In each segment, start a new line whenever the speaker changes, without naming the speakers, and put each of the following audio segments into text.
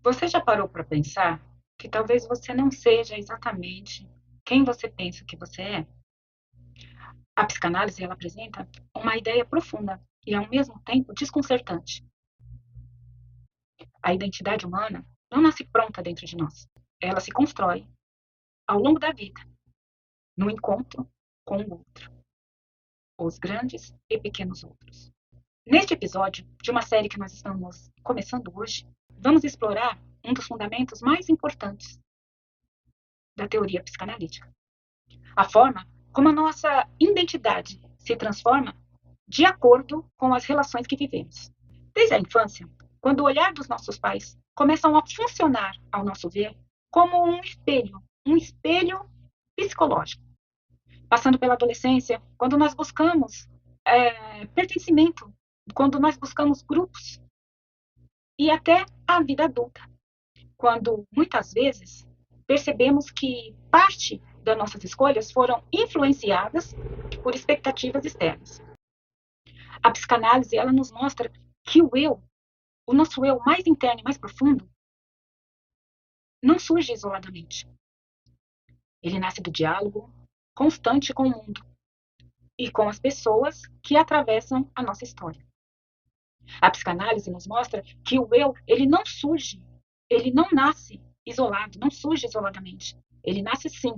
Você já parou para pensar que talvez você não seja exatamente quem você pensa que você é? A psicanálise ela apresenta uma ideia profunda e ao mesmo tempo desconcertante. A identidade humana não nasce pronta dentro de nós. Ela se constrói ao longo da vida, no encontro com o outro, os grandes e pequenos outros. Neste episódio de uma série que nós estamos começando hoje, vamos explorar um dos fundamentos mais importantes da teoria psicanalítica. A forma como a nossa identidade se transforma de acordo com as relações que vivemos. Desde a infância, quando o olhar dos nossos pais começam a funcionar, ao nosso ver, como um espelho psicológico. Passando pela adolescência, quando nós buscamos pertencimento, quando nós buscamos grupos, e até a vida adulta, quando muitas vezes percebemos que parte das nossas escolhas foram influenciadas por expectativas externas. A psicanálise ela nos mostra que o nosso eu mais interno e mais profundo, não surge isoladamente. Ele nasce do diálogo constante com o mundo e com as pessoas que atravessam a nossa história. A psicanálise nos mostra que o eu, ele não surge, ele não nasce isolado, não surge isoladamente. Ele nasce sim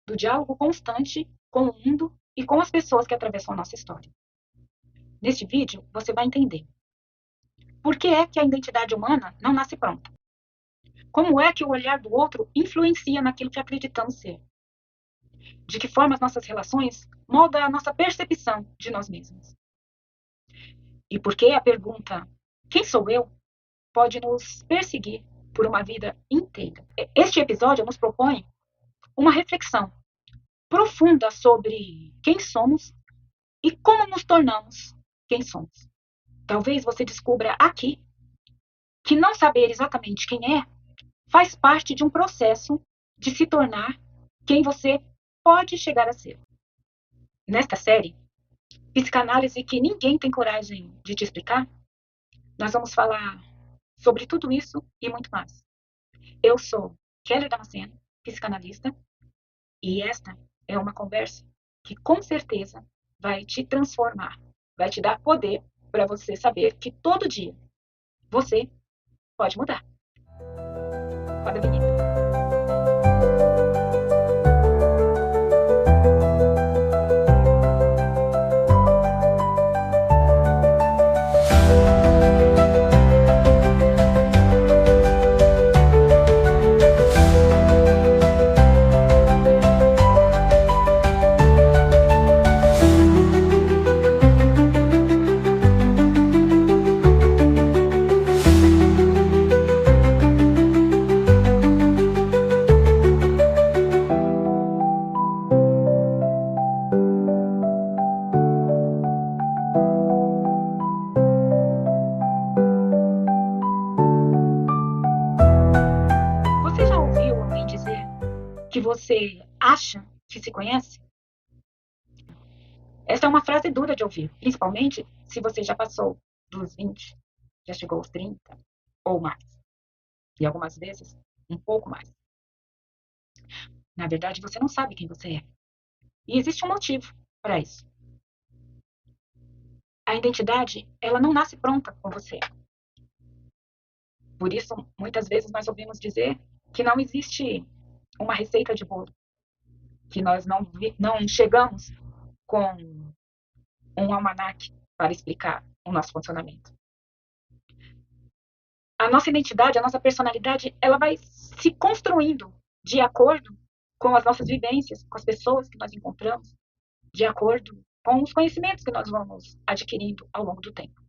do diálogo constante com o mundo e com as pessoas que atravessam a nossa história. Neste vídeo, você vai entender por que é que a identidade humana não nasce pronta. Como é que o olhar do outro influencia naquilo que acreditamos ser? De que forma as nossas relações moldam a nossa percepção de nós mesmos? E por que a pergunta quem sou eu pode nos perseguir por uma vida inteira? Este episódio nos propõe uma reflexão profunda sobre quem somos e como nos tornamos quem somos. Talvez você descubra aqui que não saber exatamente quem é faz parte de um processo de se tornar quem você pode chegar a ser. Nesta série, psicanálise que ninguém tem coragem de te explicar, nós vamos falar sobre tudo isso e muito mais. Eu sou Kelly Damasceno, psicanalista, e esta é uma conversa que com certeza vai te transformar, vai te dar poder para você saber que todo dia você pode mudar. Roda a vinheta. Você já ouviu alguém dizer que você acha que se conhece? Essa é uma frase dura de ouvir, principalmente se você já passou dos 20, já chegou aos 30 ou mais. E algumas vezes, um pouco mais. Na verdade, você não sabe quem você é. E existe um motivo para isso. A identidade, ela não nasce pronta com você. Por isso, muitas vezes nós ouvimos dizer que não existe uma receita de bolo, que nós não chegamos com um almanaque para explicar o nosso funcionamento. A nossa identidade, a nossa personalidade, ela vai se construindo de acordo com as nossas vivências, com as pessoas que nós encontramos, de acordo com os conhecimentos que nós vamos adquirindo ao longo do tempo.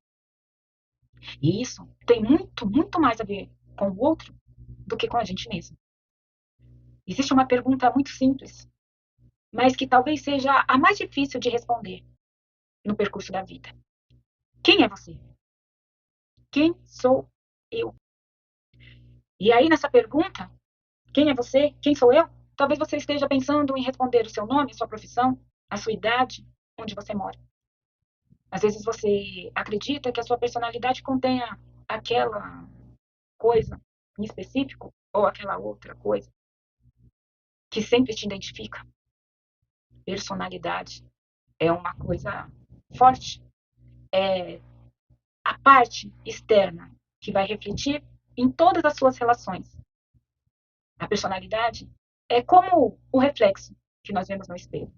E isso tem muito, muito mais a ver com o outro do que com a gente mesmo. Existe uma pergunta muito simples, mas que talvez seja a mais difícil de responder no percurso da vida. Quem é você? Quem sou eu? E aí, nessa pergunta, quem é você? Quem sou eu? Talvez você esteja pensando em responder o seu nome, sua profissão, a sua idade, onde você mora. Às vezes você acredita que a sua personalidade contenha aquela coisa em específico ou aquela outra coisa que sempre te identifica. Personalidade é uma coisa forte, é a parte externa que vai refletir em todas as suas relações. A personalidade é como o reflexo que nós vemos no espelho.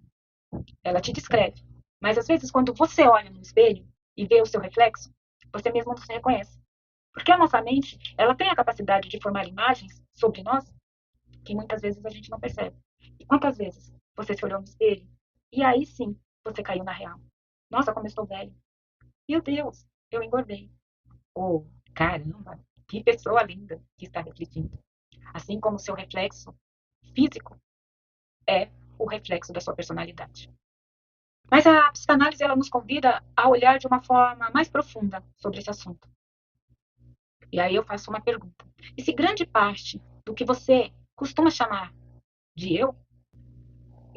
Ela te descreve, mas às vezes quando você olha no espelho e vê o seu reflexo, você mesmo não se reconhece. Porque a nossa mente, ela tem a capacidade de formar imagens sobre nós que muitas vezes a gente não percebe. E quantas vezes você se olhou no espelho e aí sim você caiu na real? Nossa, como eu estou velho. Meu Deus, eu engordei. Oh, caramba, que pessoa linda que está refletindo. Assim como o seu reflexo físico é o reflexo da sua personalidade. Mas a psicanálise ela nos convida a olhar de uma forma mais profunda sobre esse assunto. E aí eu faço uma pergunta. E se grande parte do que você costuma chamar de eu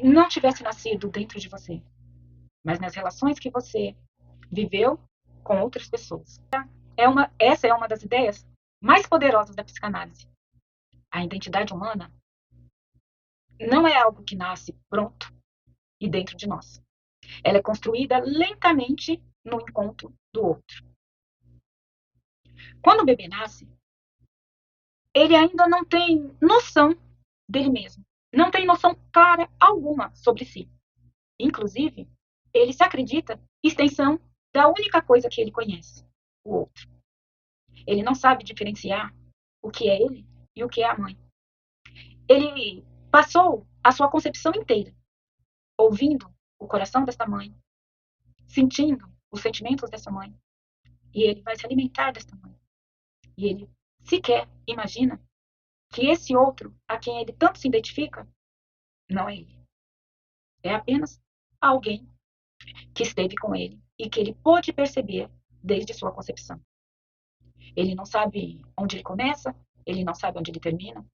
não tivesse nascido dentro de você, mas nas relações que você viveu com outras pessoas? Essa é uma das ideias mais poderosas da psicanálise. A identidade humana não é algo que nasce pronto e dentro de nós. Ela é construída lentamente no encontro do outro. Quando o bebê nasce, ele ainda não tem noção dele mesmo. Não tem noção clara alguma sobre si. Inclusive, ele se acredita extensão da única coisa que ele conhece, o outro. Ele não sabe diferenciar o que é ele e o que é a mãe. Ele passou a sua concepção inteira ouvindo o coração desta mãe, sentindo os sentimentos dessa mãe, e ele vai se alimentar desta mãe. E ele sequer imagina que esse outro a quem ele tanto se identifica não é ele. É apenas alguém que esteve com ele e que ele pôde perceber desde sua concepção. Ele não sabe onde ele começa, ele não sabe onde ele termina,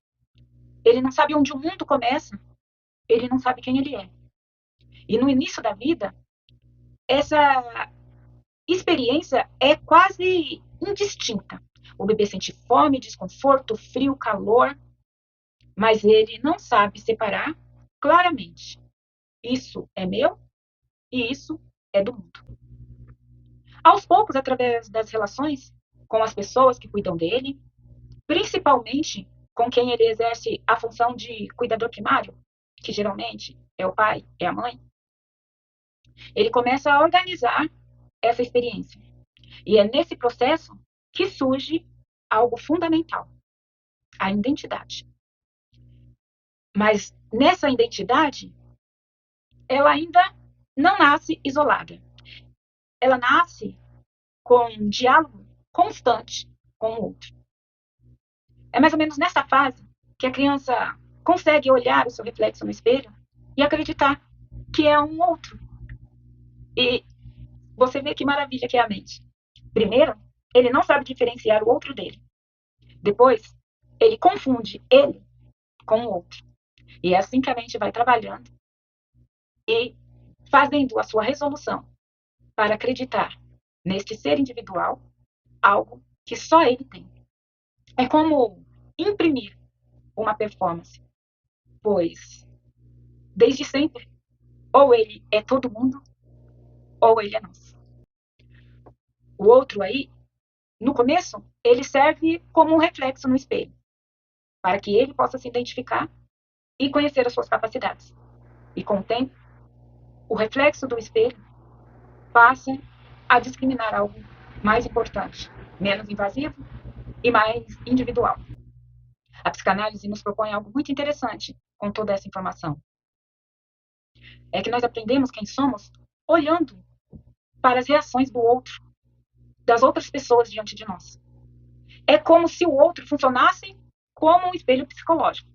ele não sabe onde o mundo começa, ele não sabe quem ele é. E no início da vida, essa experiência é quase indistinta. O bebê sente fome, desconforto, frio, calor, mas ele não sabe separar claramente. Isso é meu e isso é do mundo. Aos poucos, através das relações com as pessoas que cuidam dele, principalmente com quem ele exerce a função de cuidador primário, que geralmente é o pai, é a mãe, ele começa a organizar essa experiência. E é nesse processo que surge algo fundamental, a identidade. Mas nessa identidade, ela ainda não nasce isolada. Ela nasce com um diálogo constante com o outro. É mais ou menos nessa fase que a criança consegue olhar o seu reflexo no espelho e acreditar que é um outro. E você vê que maravilha que é a mente. Primeiro, ele não sabe diferenciar o outro dele. Depois, ele confunde ele com o outro. E é assim que a mente vai trabalhando e fazendo a sua resolução para acreditar neste ser individual algo que só ele tem. É como imprimir uma performance, pois desde sempre ou ele é todo mundo ou ele é nós. O outro aí, no começo, ele serve como um reflexo no espelho, para que ele possa se identificar e conhecer as suas capacidades. E com o tempo, o reflexo do espelho passa a discriminar algo mais importante, menos invasivo e mais individual. A psicanálise nos propõe algo muito interessante com toda essa informação. É que nós aprendemos quem somos olhando para as reações do outro, das outras pessoas diante de nós. É como se o outro funcionasse como um espelho psicológico.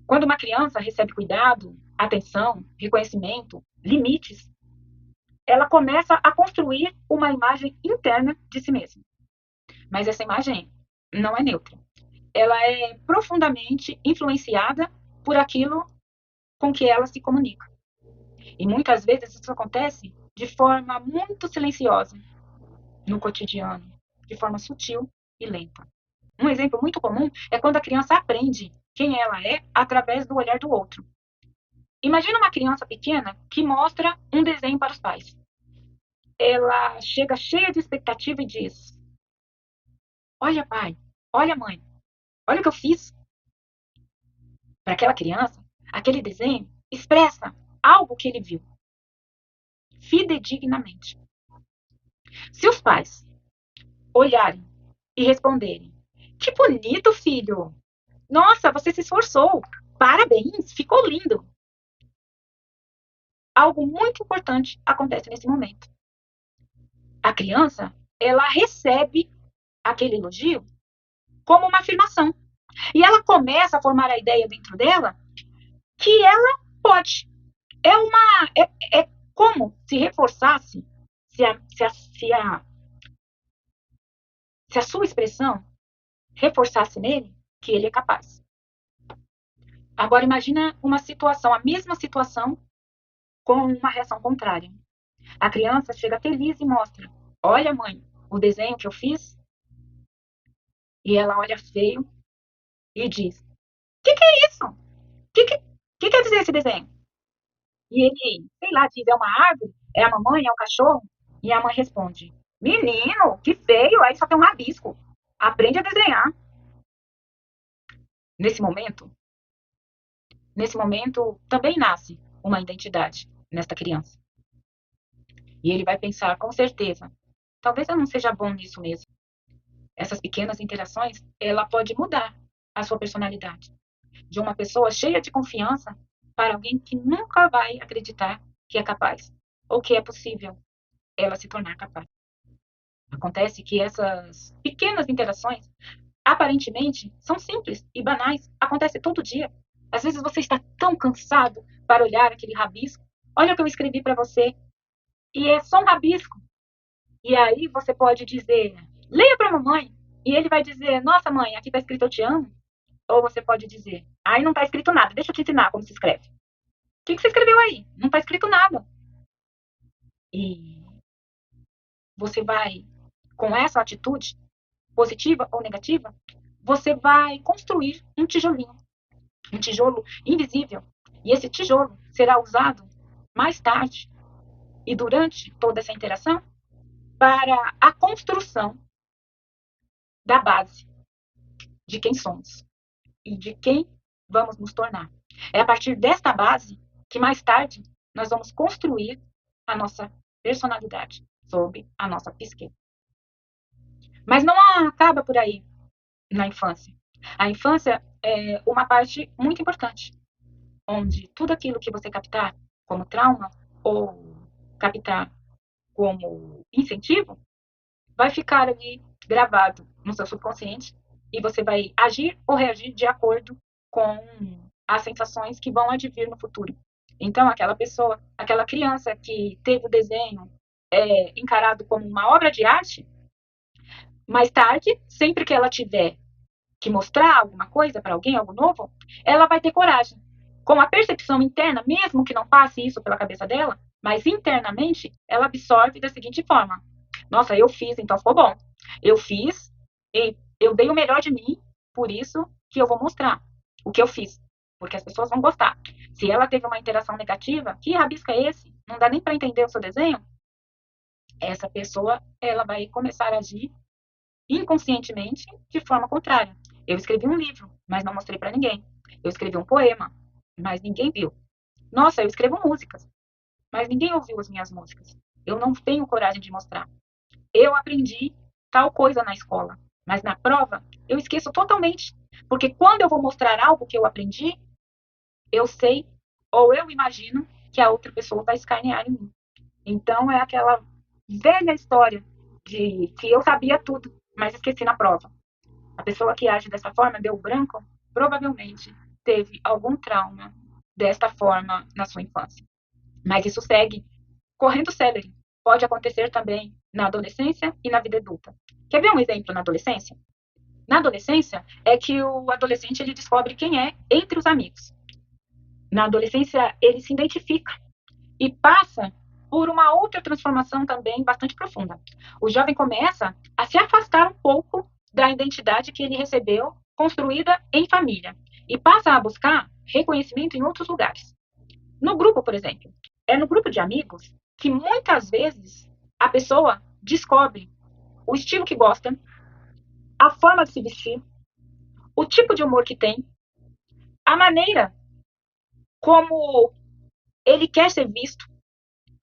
Quando uma criança recebe cuidado, atenção, reconhecimento, limites, ela começa a construir uma imagem interna de si mesma. Mas essa imagem não é neutra. Ela é profundamente influenciada por aquilo com que ela se comunica. E muitas vezes isso acontece de forma muito silenciosa no cotidiano, de forma sutil e lenta. Um exemplo muito comum é quando a criança aprende quem ela é através do olhar do outro. Imagina uma criança pequena que mostra um desenho para os pais. Ela chega cheia de expectativa e diz: Olha, pai, olha, mãe, olha o que eu fiz. Para aquela criança, aquele desenho expressa algo que ele viu, fidedignamente. Se os pais olharem e responderem: Que bonito, filho! Nossa, você se esforçou! Parabéns, ficou lindo! Algo muito importante acontece nesse momento. A criança, ela recebe aquele elogio como uma afirmação. E ela começa a formar a ideia dentro dela que ela pode. É como se reforçasse, se a, se, a, se, a, se a sua expressão reforçasse nele que ele é capaz. Agora imagina uma situação, a mesma situação, com uma reação contrária. A criança chega feliz e mostra: Olha, mãe, o desenho que eu fiz. E ela olha feio e diz: Que é isso? Que quer dizer esse desenho? E ele, sei lá, diz: É uma árvore? É a mamãe? É o cachorro? E a mãe responde: Menino, que feio, aí só tem um rabisco. Aprende a desenhar. Nesse momento, nesse momento também nasce uma identidade nesta criança. E ele vai pensar, com certeza, talvez eu não seja bom nisso mesmo. Essas pequenas interações, ela pode mudar a sua personalidade. De uma pessoa cheia de confiança para alguém que nunca vai acreditar que é capaz ou que é possível ela se tornar capaz. Acontece que essas pequenas interações, aparentemente, são simples e banais, acontecem todo dia. Às vezes você está tão cansado para olhar aquele rabisco. Olha o que eu escrevi para você. E é só um rabisco. E aí você pode dizer, leia para a mamãe. E ele vai dizer, nossa mãe, aqui está escrito eu te amo. Ou você pode dizer, aí não está escrito nada, deixa eu te ensinar como se escreve. O que você escreveu aí? Não está escrito nada. E você vai, com essa atitude, positiva ou negativa, você vai construir um tijolinho, um tijolo invisível. E esse tijolo será usado mais tarde e durante toda essa interação para a construção da base de quem somos e de quem vamos nos tornar. É a partir desta base que mais tarde nós vamos construir a nossa personalidade sob a nossa psique. Mas não acaba por aí na infância. A infância é uma parte muito importante, onde tudo aquilo que você captar como trauma ou captar como incentivo vai ficar ali gravado no seu subconsciente e você vai agir ou reagir de acordo com as sensações que vão advir no futuro. Então, aquela pessoa, aquela criança que teve o desenho encarado como uma obra de arte, mais tarde, sempre que ela tiver que mostrar alguma coisa para alguém, algo novo, ela vai ter coragem. Com a percepção interna, mesmo que não passe isso pela cabeça dela, mas internamente ela absorve da seguinte forma: Nossa, eu fiz, então ficou bom. Eu fiz e eu dei o melhor de mim, por isso que eu vou mostrar o que eu fiz, porque as pessoas vão gostar. Se ela teve uma interação negativa, que rabisco é esse? Não dá nem para entender o seu desenho? Essa pessoa, ela vai começar a agir inconscientemente de forma contrária. Eu escrevi um livro, mas não mostrei para ninguém. Eu escrevi um poema, mas ninguém viu. Nossa, eu escrevo músicas, mas ninguém ouviu as minhas músicas. Eu não tenho coragem de mostrar. Eu aprendi tal coisa na escola, mas na prova eu esqueço totalmente. Porque quando eu vou mostrar algo que eu aprendi, eu sei ou eu imagino que a outra pessoa vai escanear em mim. Então é aquela velha história de que eu sabia tudo, mas esqueci na prova. A pessoa que age dessa forma, deu branco, provavelmente teve algum trauma desta forma na sua infância. Mas isso segue correndo célere. Pode acontecer também na adolescência e na vida adulta. Quer ver um exemplo na adolescência? Na adolescência é que o adolescente ele descobre quem é entre os amigos. Na adolescência ele se identifica e passa por uma outra transformação também bastante profunda. O jovem começa a se afastar um pouco da identidade que ele recebeu construída em família e passa a buscar reconhecimento em outros lugares. No grupo, por exemplo, é no grupo de amigos que muitas vezes a pessoa descobre o estilo que gosta, a forma de se vestir, o tipo de humor que tem, a maneira como ele quer ser visto.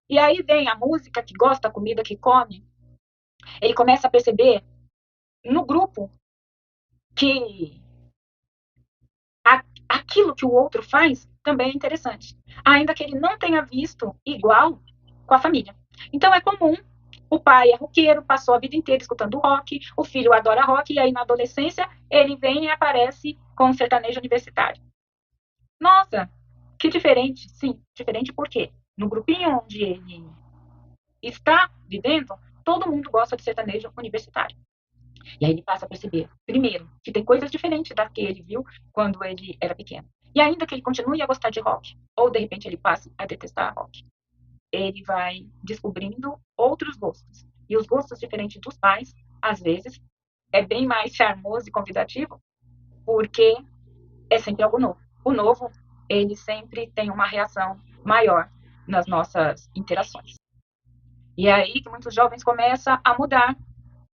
E aí vem a música que gosta, a comida que come. Ele começa a perceber no grupo que aquilo que o outro faz também é interessante, ainda que ele não tenha visto igual com a família. Então é comum, o pai é roqueiro, passou a vida inteira escutando rock, o filho adora rock, e aí na adolescência ele vem e aparece com um sertanejo universitário. Nossa, que diferente. Sim, diferente por quê? No grupinho onde ele está vivendo, todo mundo gosta de sertanejo universitário. E aí ele passa a perceber, primeiro, que tem coisas diferentes das que ele viu quando ele era pequeno. E ainda que ele continue a gostar de rock, ou de repente ele passe a detestar rock, ele vai descobrindo outros gostos. E os gostos diferentes dos pais, às vezes, é bem mais charmoso e convidativo, porque é sempre algo novo. O novo, ele sempre tem uma reação maior nas nossas interações. E é aí que muitos jovens começam a mudar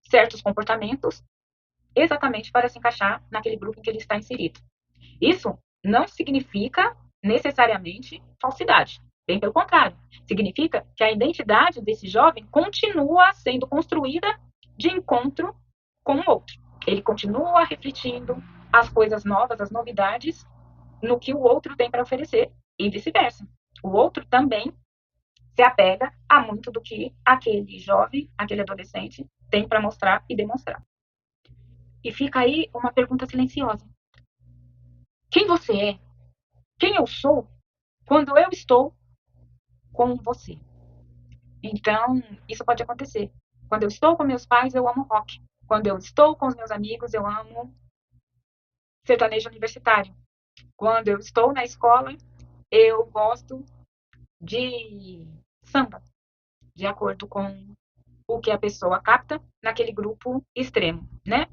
certos comportamentos exatamente para se encaixar naquele grupo em que ele está inserido. Isso não significa necessariamente falsidade. Bem pelo contrário, significa que a identidade desse jovem continua sendo construída de encontro com o outro. Ele continua refletindo as coisas novas, as novidades, no que o outro tem para oferecer e vice-versa. O outro também se apega a muito do que aquele jovem, aquele adolescente tem para mostrar e demonstrar. E fica aí uma pergunta silenciosa. Quem você é? Quem eu sou quando eu estou com você? Então, isso pode acontecer. Quando eu estou com meus pais, eu amo rock. Quando eu estou com os meus amigos, eu amo sertanejo universitário. Quando eu estou na escola, eu gosto de samba, de acordo com o que a pessoa capta naquele grupo extremo, né?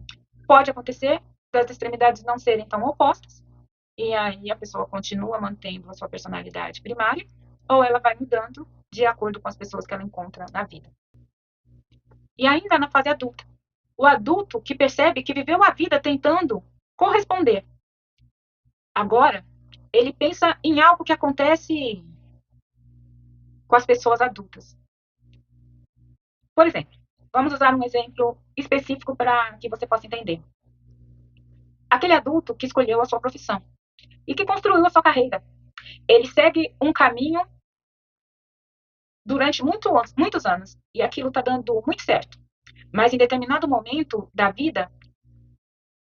Pode acontecer das extremidades não serem tão opostas, e aí a pessoa continua mantendo a sua personalidade primária, ou ela vai mudando de acordo com as pessoas que ela encontra na vida. E ainda na fase adulta, o adulto que percebe que viveu a vida tentando corresponder. Agora, ele pensa em algo que acontece com as pessoas adultas. Por exemplo, vamos usar um exemplo específico para que você possa entender. Aquele adulto que escolheu a sua profissão e que construiu a sua carreira. Ele segue um caminho durante muitos anos e aquilo está dando muito certo. Mas em determinado momento da vida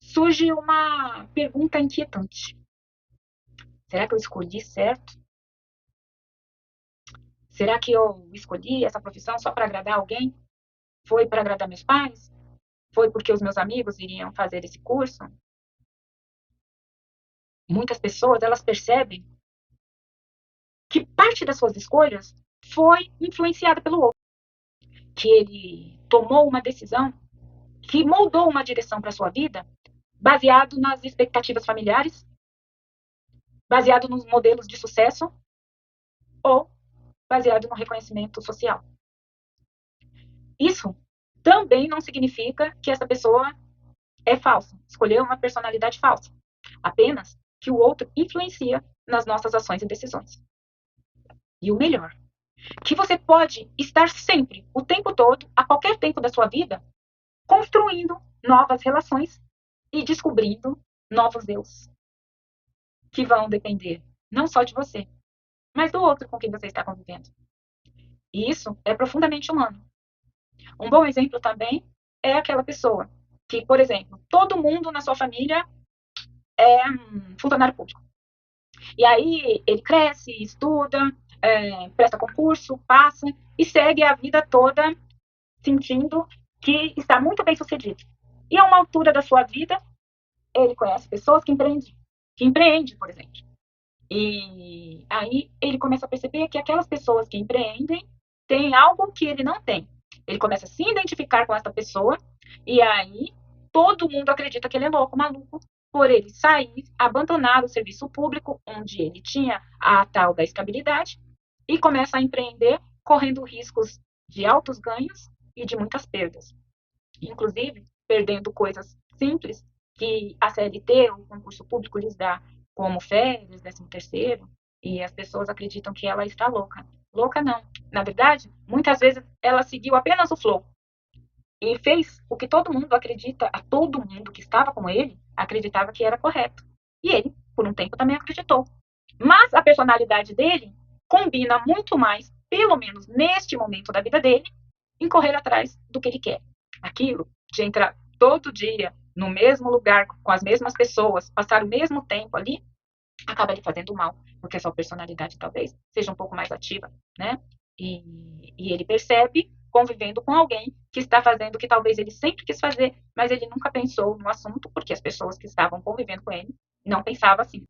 surge uma pergunta inquietante. Será que eu escolhi certo? Será que eu escolhi essa profissão só para agradar alguém? Foi para agradar meus pais? Foi porque os meus amigos iriam fazer esse curso? Muitas pessoas, elas percebem que parte das suas escolhas foi influenciada pelo outro. Que ele tomou uma decisão que moldou uma direção para sua vida baseado nas expectativas familiares, baseado nos modelos de sucesso ou baseado no reconhecimento social. Isso também não significa que essa pessoa é falsa, escolheu uma personalidade falsa. Apenas que o outro influencia nas nossas ações e decisões. E o melhor, que você pode estar sempre, o tempo todo, a qualquer tempo da sua vida, construindo novas relações e descobrindo novos eus, que vão depender não só de você, mas do outro com quem você está convivendo. E isso é profundamente humano. Um bom exemplo também é aquela pessoa que, por exemplo, todo mundo na sua família é funcionário público. E aí ele cresce, estuda, presta concurso, passa e segue a vida toda sentindo que está muito bem sucedido. E a uma altura da sua vida, ele conhece pessoas que empreendem, por exemplo. E aí ele começa a perceber que aquelas pessoas que empreendem têm algo que ele não tem. Ele começa a se identificar com essa pessoa e aí todo mundo acredita que ele é louco, maluco, por ele sair, abandonar o serviço público, onde ele tinha a tal da estabilidade, e começa a empreender, correndo riscos de altos ganhos e de muitas perdas. Inclusive, perdendo coisas simples que a CLT, o concurso público, lhes dá, como férias, 13º, e as pessoas acreditam que ela está louca. Louca não. Na verdade, muitas vezes ela seguiu apenas o flow e fez o que todo mundo acredita, a todo mundo que estava com ele, acreditava que era correto. E ele, por um tempo, também acreditou. Mas a personalidade dele combina muito mais, pelo menos neste momento da vida dele, em correr atrás do que ele quer. Aquilo de entrar todo dia no mesmo lugar, com as mesmas pessoas, passar o mesmo tempo ali, acaba lhe fazendo mal, porque a sua personalidade talvez seja um pouco mais ativa, né? E ele percebe, convivendo com alguém que está fazendo o que talvez ele sempre quis fazer, mas ele nunca pensou no assunto, porque as pessoas que estavam convivendo com ele não pensavam assim.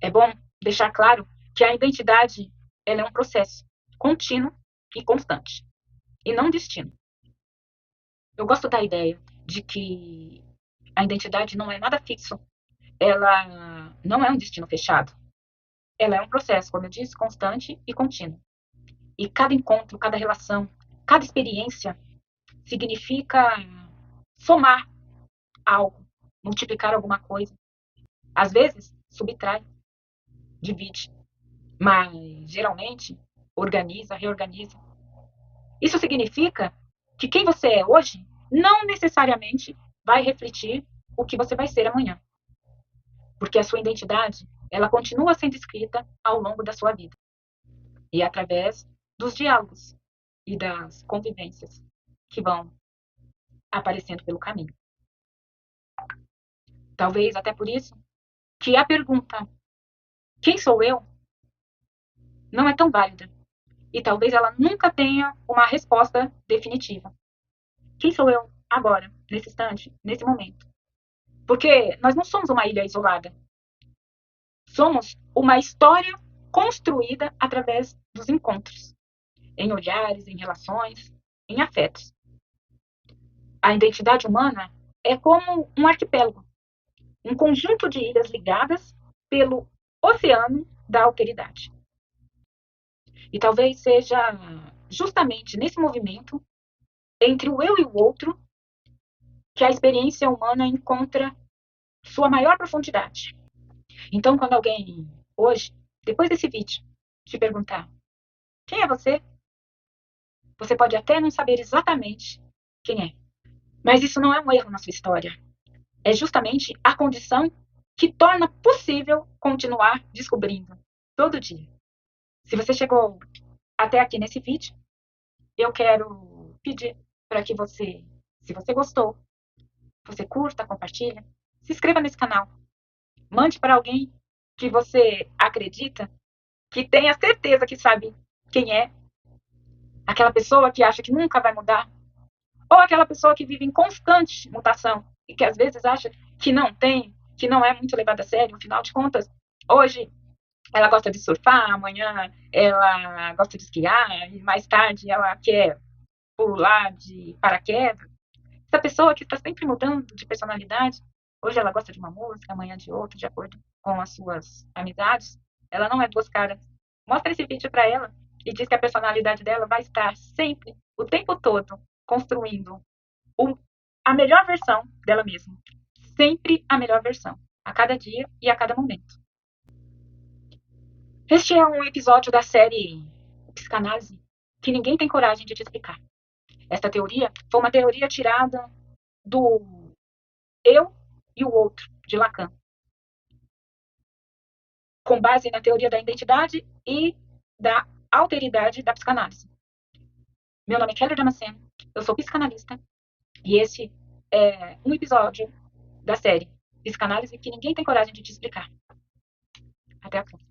É bom deixar claro que a identidade ela é um processo contínuo e constante, e não destino. Eu gosto da ideia de que a identidade não é nada fixo, ela não é um destino fechado, ela é um processo, como eu disse, constante e contínuo. E cada encontro, cada relação, cada experiência significa somar algo, multiplicar alguma coisa. Às vezes, subtrai, divide, mas geralmente organiza, reorganiza. Isso significa que quem você é hoje não necessariamente vai refletir o que você vai ser amanhã, porque a sua identidade ela continua sendo escrita ao longo da sua vida e através dos diálogos e das convivências que vão aparecendo pelo caminho. Talvez até por isso que a pergunta quem sou eu não é tão válida e talvez ela nunca tenha uma resposta definitiva. Quem sou eu agora, nesse instante, nesse momento? Porque nós não somos uma ilha isolada. Somos uma história construída através dos encontros, em olhares, em relações, em afetos. A identidade humana é como um arquipélago, um conjunto de ilhas ligadas pelo oceano da alteridade. E talvez seja justamente nesse movimento entre o eu e o outro que a experiência humana encontra sua maior profundidade. Então, quando alguém hoje, depois desse vídeo, te perguntar quem é você, você pode até não saber exatamente quem é. Mas isso não é um erro na sua história. É justamente a condição que torna possível continuar descobrindo todo dia. Se você chegou até aqui nesse vídeo, eu quero pedir para que você, se você gostou, você curta, compartilha, se inscreva nesse canal, mande para alguém que você acredita, que tenha certeza que sabe quem é, aquela pessoa que acha que nunca vai mudar, ou aquela pessoa que vive em constante mutação e que às vezes acha que não tem, que não é muito levada a sério, afinal de contas, hoje ela gosta de surfar, amanhã ela gosta de esquiar, e mais tarde ela quer pular de paraquedas. Essa pessoa que está sempre mudando de personalidade, hoje ela gosta de uma música, amanhã de outra, de acordo com as suas amizades, ela não é duas caras. Mostra esse vídeo para ela e diz que a personalidade dela vai estar sempre, o tempo todo, construindo a melhor versão dela mesma. Sempre a melhor versão, a cada dia e a cada momento. Este é um episódio da série Psicanálise que ninguém tem coragem de te explicar. Esta teoria foi uma teoria tirada do eu e o outro, de Lacan, com base na teoria da identidade e da alteridade da psicanálise. Meu nome é Kelly Damasceno, eu sou psicanalista e esse é um episódio da série Psicanálise que ninguém tem coragem de te explicar. Até a próxima.